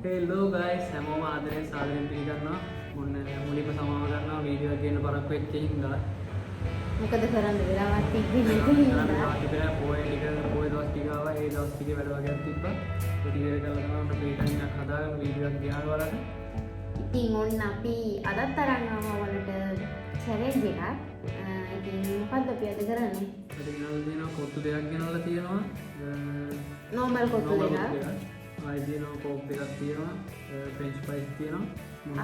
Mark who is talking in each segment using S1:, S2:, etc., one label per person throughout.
S1: Hello guys හැමෝම ආදරයෙන් සාදරයෙන් පිළිගන්නවා. මුලින්ම සමාව ගන්නවා වීඩියෝ එකක් ගන්න පරක්කු වෙච්ච හින්දා.
S2: මොකද කරන්න වෙලාවක් තිබ්බේ නැති හින්දා.
S1: පොයේ දවස් ටික ආවා. ඒ දවස් ටිකේ වැඩ වගේක් තිබ්බා. ඒ ටික ඉවර කරලා තමයි අපිට ෆ්‍රී ටයිම් එකක් හදාගෙන වීඩියෝ එකක් ගියාම බලන්න.
S2: ඉතින් ඔන්න අපි අදත් අරන් ආවා වලට චැලෙන්ජ් එකක්. ඉතින් මොකද්ද අපි අද කරන්නේ?
S1: අද ගෙනල්ලා දෙනවා කොත්තු දෙකක් ගෙනල්ලා තියෙනවා.
S2: නෝමල් කොත්තු දෙකක්.
S1: ආයිදිනෝ කෝක් දෙකක් තියෙනවා. ෆ්‍රෙන්ච් ෆ්‍රයිස් තියෙනවා.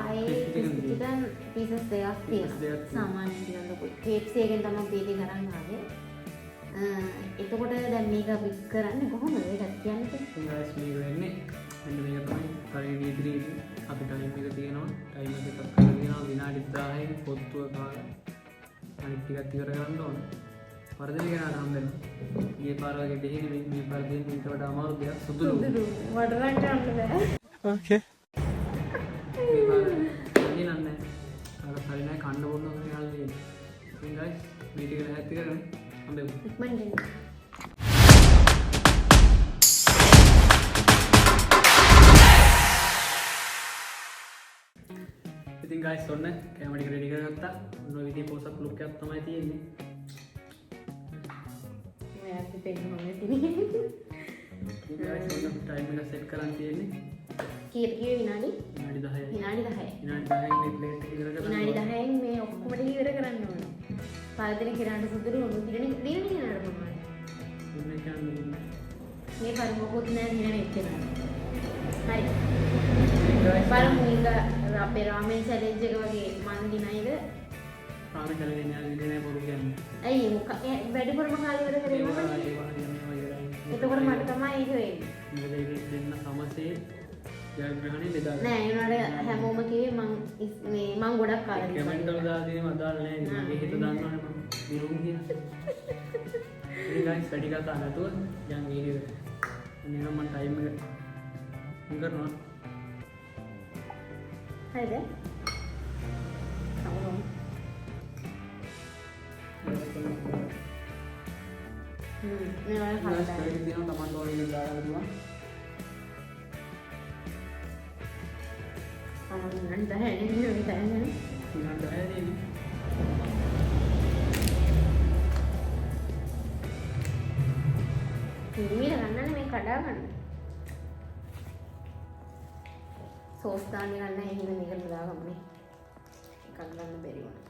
S2: ආයේ චිකන් පීසස් දෙකක් තියෙනවා. සාමාන්‍යයෙන් ටිකක් ලොකුයි. KFC එකෙන් තමයි අපි ඒක අරන් ආවේ. එතකොට දැන් මේක අපි කරන්නේ කොහොමද? ඒකත් කියන්න
S1: ගයිස් මේක වෙන්නේ මෙන්න මේක තමයි කරේ ඉදිරි අපි ටයිම් එක තියෙනවා. ටයිම් එක එකක් කරලා තියෙනවා විනාඩි 10න් පොත්තුව කාලා අනිත් ටිකත් ඉවර කරන්න ඕන. වර්ධනය කරන්න හම්බෙන්න. ඊයේ පාර වගේ දෙහිනේ මේ පාර දෙන්න ඊට වඩා අමාරු දෙයක් සුදුලු.
S2: වඩරන් ගන්න බෑ.
S1: ඕකේ. මේ පාර දෙන්නේ නැහැ. අර හරියයි කන්න බොන්න ඕන යාළුවෝ දෙන්නේ. ඉතින් ගයිස් මේ ටික නැහැත් කරගෙන හම්බෙමු.
S2: ඉක්මන් දෙන්න.
S1: ඉතින් ගයිස් ඔන්න කැමරා ටික රෙඩි කරගත්තා. ඔන්න ඔය විදිහේ පොසත් ලුක් එකක් තමයි තියෙන්නේ.
S2: මම අපි පෙන්නනවා ඉතින්.
S1: ඉතින් ගයිස් ඔන්න ටයිම් එක සෙට් කරන් තියෙන්නේ.
S2: කීයට විනාඩි
S1: 10යි.
S2: විනාඩි 10යි.
S1: විනාඩි 10න් මේ ප්ලේට් එක ඉවර කරගන්න.
S2: විනාඩි 10න් මේ ඔක්කොම ටික ඉවර කරන්න ඕනේ. පාදයෙන් කිරාට සුදුරු උණු දිරණ කිරාට ප්‍රමාණය.
S1: ඉන්නේ කියන්නේ
S2: මේ පරිමෝකුත් නෑ දිරණ එච්චරයි. හරි. බලමු මේක අපේ රාමෙන් චැලෙන්ජ් එක වගේ මන් දිනයිද?
S1: රාමෙන් චැලෙන්ජ් එක නෑ බොරු කියන්නේ.
S2: ඇයි මොක වැඩිපුරම කාලේ ඉවර කරේ මොකද? එතකොට මට තමයි ඒක වෙන්නේ.
S1: මේක දෙන්න සමසේ ජයග්‍රහණය බෙදා ගන්න.
S2: නෑ ඒනට හැමෝම කිව්වේ මං ගොඩක් කාලේ
S1: කමෙන්ට් වල දාලා තියෙනව අදාළ නෑ. මගේ හිත දන්නවනේ මම දිරුම් කියන. ඉතින් ගයිස් වැඩි කතා නැතුව යන් වීඩියෝ එක. අනේ නම් මම ටයිම් එක කරනවා.
S2: හරිද? සමහරවල් මේ වල
S1: හරියට තියෙනවා තමන් ඕනේ විදිහට දාලා දුවා.
S2: නන් දැහැනේ නේ දැහැනේ.
S1: නන් දැහැනේ.
S2: ඉරිමිල ගන්නනේ මේ කඩා ගන්න. සෝස් දාන්න ගන්න එහෙනම් මේකට දාගමු. එකක් ගන්න බැරි වුණා.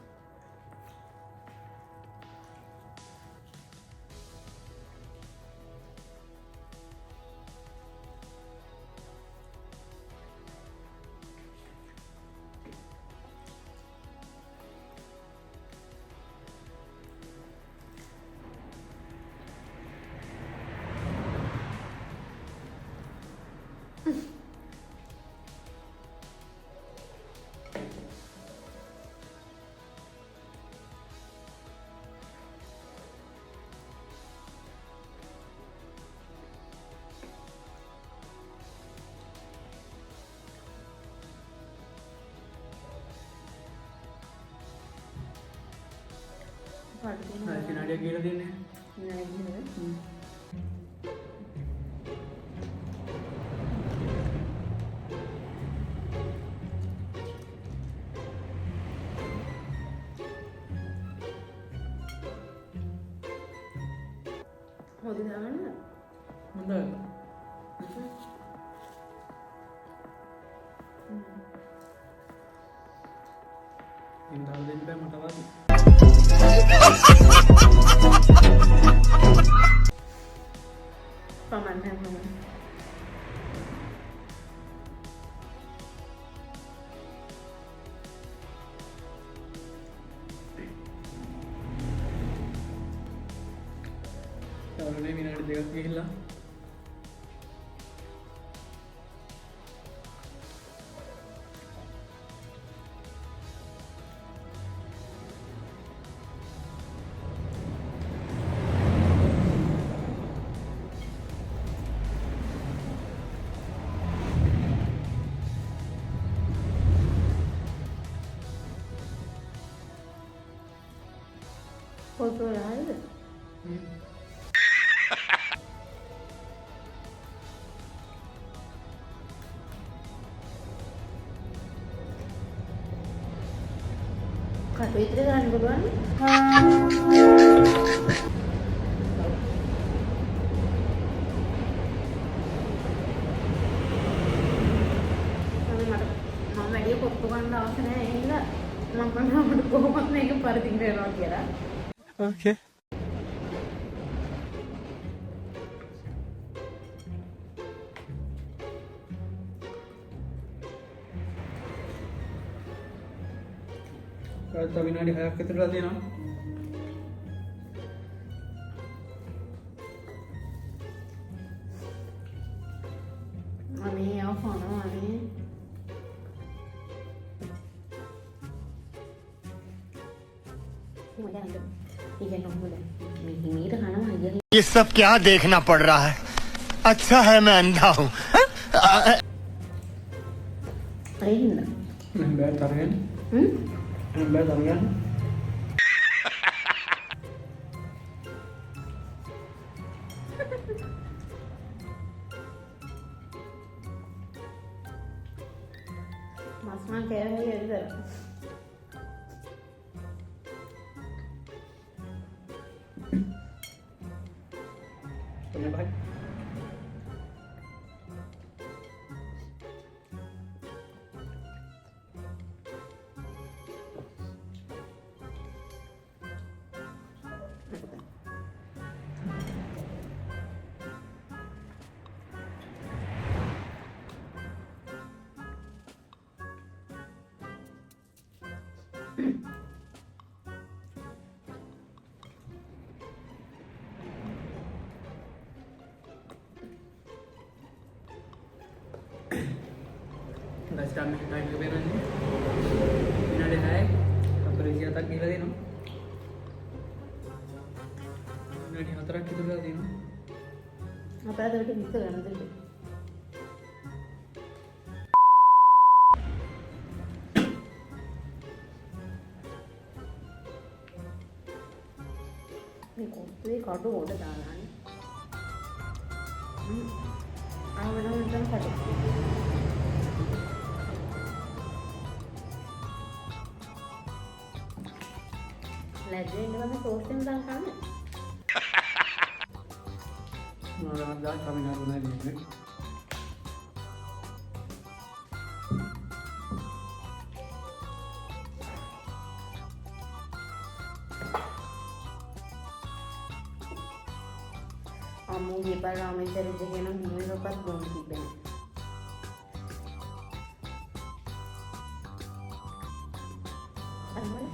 S1: විනාඩියක් කියලා දෙන්නේ.
S2: හොඳ දාන්න.
S1: හොඳයි. ඉන්දාල් දෙන්න බෑ මට වාසි.
S2: පමණ හැමෝම
S1: තවරනේ විනාඩි දෙකක් ගිහිල්ලා
S2: පොතෝ රායිද? කටු විතර ගන්න පුළුවන්. මම වැඩි කොප්පු ගන්න අවශ්‍ය නැහැ. ඒ හින්දා මම කරනවා මට කොහොමද මේක පරිදින් කරනවා කියලා.
S3: Okay.
S1: තව විනාඩි 6ක් විතරලා තියෙනවා.
S2: අනේ අවසානවා අනේ.
S3: ये सब क्या देखना पड़ रहा है? अच्छा है मैं अंधा हूँ.
S1: මම බෑ තරගෙන. මම බෑ තරගෙන.
S2: මස්මන් කෑවේ විතර.
S1: Boleh baik. Guys, kami time ke berapa ni? Viනාඩි 6යි. අපර 27ක් ගිහලා දෙනවා. විනාඩි 4ක් ඉතුරුලා තියෙනවා.
S2: අපේ අදට මිස් කරන්න දෙන්න. මේ කොප්පේ කඩු උඩ දාලානේ. ආවනම් දැන් කඩු. ලැජ්ජෙන් ඉඳන් සෝස්ෙන් දාන් කන්නේ.
S1: Nah, dah kami nak guna ni.
S2: අම්මගේ පරාමෙතර දෙගෙන මොනවාක්වත් බොන්න තිබෙන්නේ. අම්මලා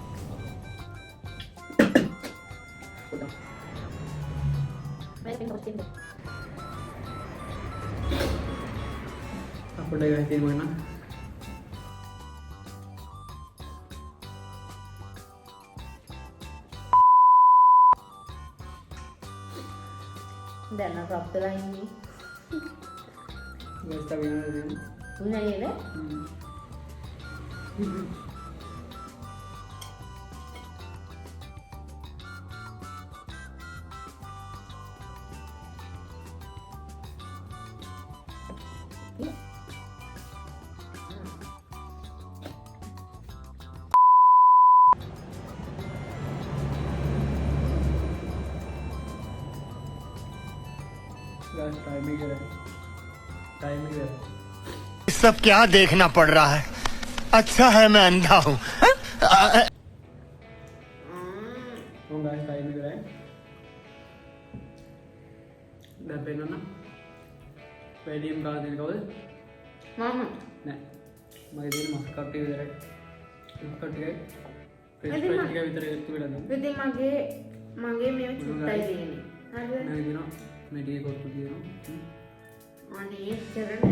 S1: Apa dah ganti mana?
S2: දැන් අප අපතලා ඉන්නේ.
S1: Guys, tapi mana ni?
S2: උන්නේ නේද?
S1: Guys, timing है. Timing है.
S3: ये सब क्या देखना पड़ रहा है? अच्छा है मैं अंधा हूँ.
S1: Oh guys, timing है. Dah benar na? Medium kah ni kau?
S2: මම
S1: Nah, mari dia masak ti vidare. Masak ti kai. Fresh
S2: Adi
S1: fry ti kai vidare tu vidare.
S2: ඉතින් මගේ මේව චුට්ටයි දෙන්නේ. හරිද?
S1: Nah, dia no. Medi ko tu dia no.
S2: අනේ කරන්නේ.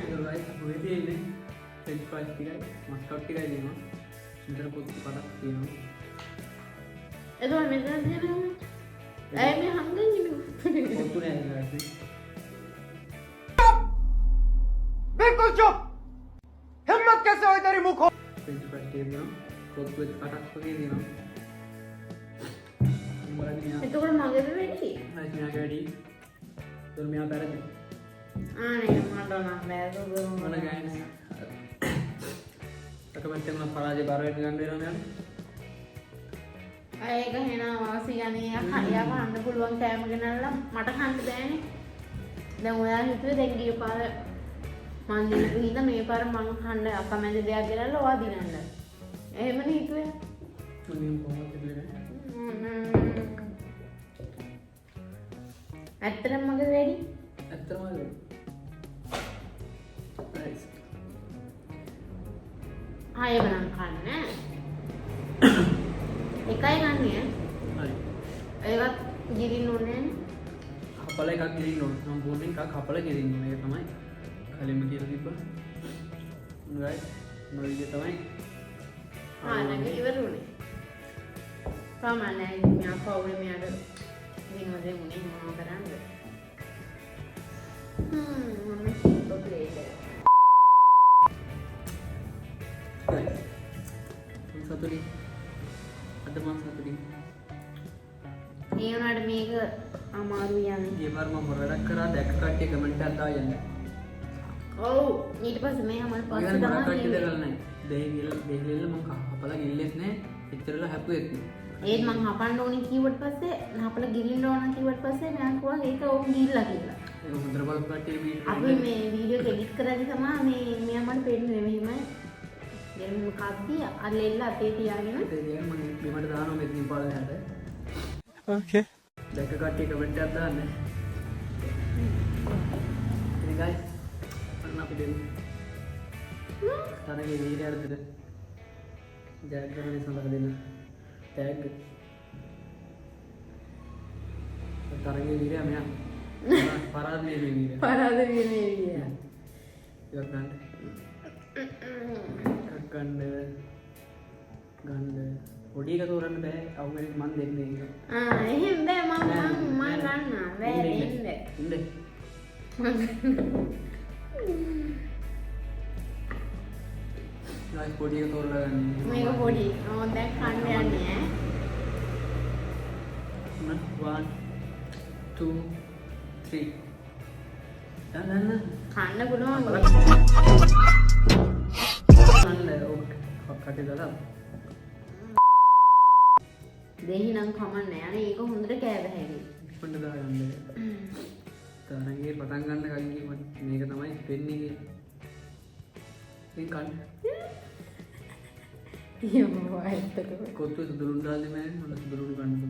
S1: So guys, hoye dia ni. Fresh fry ti kai. Masak ti kai dia no. Sebentar ko tu pada dia no.
S2: එතකොට මෙතන තියෙනවා. ඇයි මේ හංගන්නේ?
S1: Ko tu ni guys ni.
S3: बिल्कुल चुप. हिम्मत कैसे हुई तेरी मुंह खोल?
S1: Fresh fry ti dia no. Ko tu pada pergi dia no. Mari ni.
S2: එතකොට මගේද වෙන්නේ?
S1: Guys, ni agak ready. Terus ni apa lagi?
S2: ආනේ මට නම් බෑ
S1: Mana guys? Tak macam nak parah je baru dengan dia kan?
S2: ඒක එහෙනම් වාසි යන්නේ යා කන්න පුළුවන් කෑම ගෙනල්ලා මට කන්න බෑනේ. දැන් ඔයා හිතුවේ දැන් ගිය පාර මං දිනපු හින්දා මේ පාර මං කන්න අකමැති දෙයක් ගෙනල්ලා ඔයා දිනන්න. එහෙමනේ හිතුවේ.
S1: මම කොහොමද දෙන්නේ?
S2: ඇත්තටම මගේ වැඩි?
S1: ඇත්තටම වැඩි. නයිස්.
S2: ආයෙම නම් කන්නේ. එකයි ගන්නේ.
S1: හරි.
S2: ඒවත් ගිරින්න ඕනේ නේ.
S1: හපල එකක් ගිරින්න ඕන. සම්පූර්ණයෙන් එකක් හපල ගිරින්න ඕන. ඒක තමයි කලින්ම කියලා තිබ්බා. right. නොවිද තමයි.
S2: නැග ඉවරුනේ. සාමාන්‍යයෙන් මෙයා පවුලේ මෙයාට දිනවලේ මුනේ මොනවා කරන්නේ. මම සතුටුයි.
S1: සතුටි. අද මම සතුටි.
S2: ඒ වුණාට මේක අමාරුයි යන්නේ.
S1: ගිය පාර මම මොරඩක් කරා දැක්ක කට්ටිය කමෙන්ට් එකක් දාලා යන්න.
S2: ඔව් ඊට පස්සේ මේ අමල් පස්සේ
S1: මම
S2: තමයි
S1: කට්ටිය දෙකල නැහැ. දෙහිල්ල මම හපලා ගිල්ලෙත් නැහැ. එච්චරලා හැපුවෙත් නැහැ.
S2: ඒත් මං හපන්න ඕනේ කිව්වට පස්සේ හපලා ගිරින්න ඕන කිව්වට පස්සේ මම කිව්වා ඒක ඕම් ගිල්ලා කියලා.
S1: ඒක හොඳට බලපු කට්ටිය වීඩියෝ
S2: අපි මේ වීඩියෝ එඩිට් කරද්දි තමයි මෙයා මට පෙන්නන්නේ මෙහෙමයි. දැන් කප්පිය අල්ලෙල්ල අතේ තියාගෙන
S1: මම බිමට දානවා මෙතනින් පාලනයට.
S3: ओके
S1: දැක්ක කට්ටිය කමෙන්ට් එකක් දාන්න. ඉතින් guys අන්න අපි දෙමු. තරගේ වීඩියෝ හරිද? ජයග්‍රහණය සඳහා දෙන්න. ටැග්. තරගේ වීඩියෝ මෙයා. පරාද මේ වීඩියෝ.
S2: පරාද වෙන්නේ විදිය.
S1: ඒක ගන්න. ගන්න. පොඩි එක තෝරන්න බෑ. අවුලෙන් මන් දෙන්නේ ඒක.
S2: එහෙම බෑ මම ගන්නවා බෑ දෙන්න.
S1: ඉන්න. ගායිස් පොඩි එක තෝරලා ගන්න.
S2: මේක පොඩි. දැන් කන්න යන්නේ ඈ.
S1: 1 2 3 දැන්
S2: කන්න පුළුවන්.
S1: කටේ දාලා
S2: දෙහි නම් කමන්නේ. අනේ ඒක හොඳට කෑ බහැරි.
S1: ඉක්මනට දාගන්න. තරංගේ පටන් ගන්න කලින් මේක තමයි වෙන්නේ. ඉතින් කන්න.
S2: යමවා ඇත්තටම.
S1: කොත්තු සුදුරුන් දාන්නේ මම මොන සුදුරුන් ගන්නද?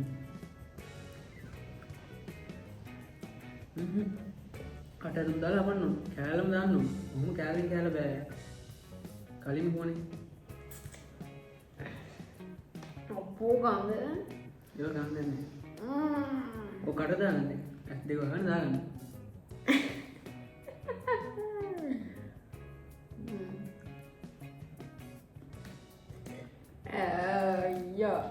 S1: කටට දාලා අපන්න කෑලම දාන්න ඕන. මොහොම කෑලින් කෑල බෑ. කලින් කොහොනේ?
S2: අපෝ ගඳ.
S1: ඒක ගන්න දෙන්නේ. ඔය කට දාන්නේ. ඇස් දෙක වහගෙන දාගන්න.
S2: අයියා.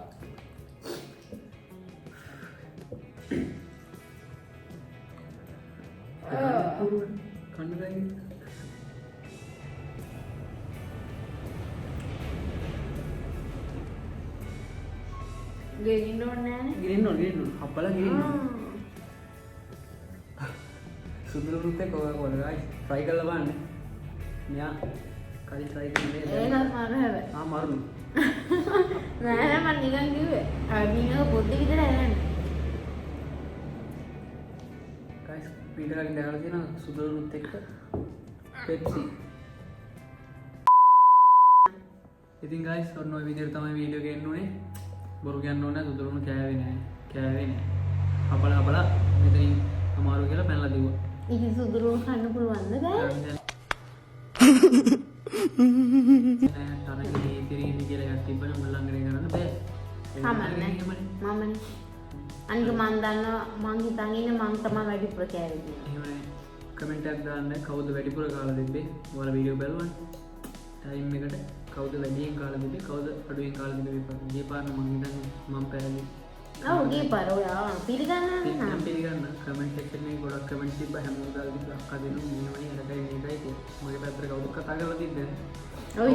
S1: කන්න බෑ.
S2: ගෙනින්න ඕනේ නෑනේ.
S1: ගිරින්න ඕන. හප්පලා ගිරින්න. සුදුරු රුපේ කොහොමද guys? try කරලා බලන්න. මෙයා කලින් try කරන්නේ.
S2: ඒකත් මර හැබැයි.
S1: මරුණු.
S2: නෑ නෑ මම නිකන් කිව්වේ. අදිනක පොඩි විතර ඇරන්නේ.
S1: guys වීඩියෝ එකකින් දැකලා තියෙනවා සුදුරු රුත් එක්ක Pepsi. ඉතින් guys ඔන්න ඔය විදිහට තමයි වීඩියෝ ගේන්න ඕනේ. බොරු කියන්න ඕනේ සුදුරුණු කෑවේ නෑ. අපලා මෙතනින් අමාරු කියලා පැනලා දිව්වා.
S2: ඉතින් සුදුරුණු කන්න පුළුවන්ද බෑ?
S1: තරගේ ඉතිරි කියලා එකක් තිබ්බනම් මලංගනේ කරන්න බෑ.
S2: කමන්නේ. මමනේ. අනික මන් දන්නවා මං හිතන් ඉන්නේ මං තමයි වැඩිපුර කෑවේ කියලා.
S1: එහෙමනේ. කමෙන්ට් එකක් දාන්න කවුද වැඩිපුර කාලා දෙන්නේ? ඔයාලා වීඩියෝ බලවන්න. ටයිම් එකට කවුද වැඩියෙන් කාලා දෙන්නේ? කවුද අඩුවෙන් කාලා දෙන්නේ? මේ පාර මං හිතන්නේ මං පැරලි.
S2: ඔව් ගිය පාර ඔයා පිළිගන්නවා
S1: මම පිළිගන්න. කමෙන්ට් සෙක්ෂන් එකේ ගොඩක් කමෙන්ට් තිබ්බා හැමෝම දාලා තිබ්බා අක්කා දෙනු මෙහෙමයි අරකයි මේකයි කියලා. මගේ පැත්තට කවුද කතා කරලා තිබ්බද?
S2: ඔය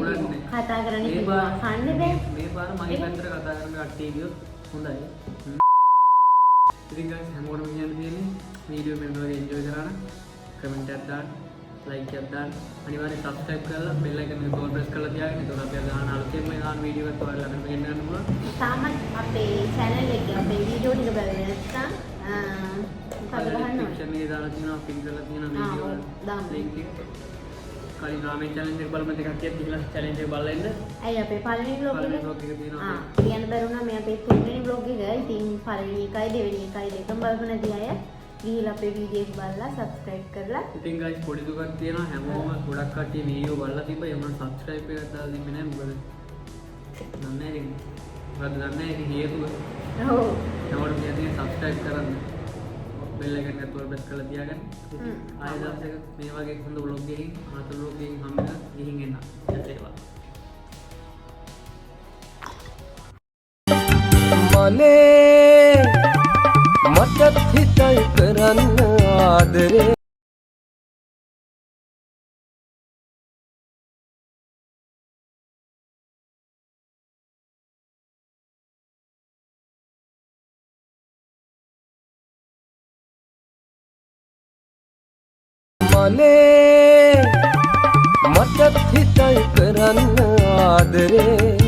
S2: කතා කරන්නේ කිව්වා කන්නේ බෑ.
S1: මේ පාර මගේ පැත්තට කතා කරන කට්ටිය ගියොත් හොඳයි. ඉතින් guys හැමෝටම කියන්න තියෙන්නේ වීඩියෝ එක මෙන්න වගේ එන්ජොයි කරා නම් කමෙන්ට් එකක් දාන්න. ලයික් එකක් දාන්න. අනිවාර්යෙන් subscribe කරලා bell icon එක all press කරලා තියාගන්න. එතකොට අපි දාන අලුතෙන්ම දාන වීඩියෝ එකක් ඔයාලා ළඟට ගෙන්න ගන්න පුළුවන්.
S2: තාමත් අපේ channel එකේ අපේ වීඩියෝ ටික බලන්න නැත්නම් මොකද ගහන්න ඕනේ?
S1: description එකේ දාලා තියෙනවා පින් කරලා තියෙනවා වීඩියෝ වල
S2: දාන්න.
S1: link එක. කලින් රාමෙන් challenge එක බලමු දෙකක් කියත් ගිහලා challenge එක බලලා ඉන්න.
S2: ඇයි අපේ පළවෙනි vlog
S1: පළවෙනි
S2: එක?
S1: vlog එක තියෙනවා.
S2: කියන්න බැරුණා මේ අපේ තුන්වෙනි vlog එක. ඉතින් පළවෙනි එකයි දෙවෙනි එකයි දෙකම බලපු නැති අය ගිහිල්ලා අපේ වීඩියෝ එක බලලා subscribe කරලා.
S1: ඉතින් guys පොඩි දුකක් තියෙනවා හැමෝම ගොඩක් කට්ටිය වීඩියෝ බලලා තිබ්බා ඒ වුණාට subscribe එකක් දාලා දෙන්නේ නැහැ මොකද දන්නේ නැහැ ඉතින් මොකද දන්නේ නැහැ ඒක හේතුව
S2: ඔව්.
S1: හැමෝටම කියන්නේ subscribe කරන්න bell icon එක තුල press කරලා තියාගන්න ආයෙ දවසක මේ වගේ හොඳ vlog එකකින් ආත vlog එකකින් හම්බෙලා ගිහින් එන්න ඒවා
S4: මනේ මටත් හිතයි කරන්න ආදරේ මනේ මටත් හිතයි කරන්න ආදරේ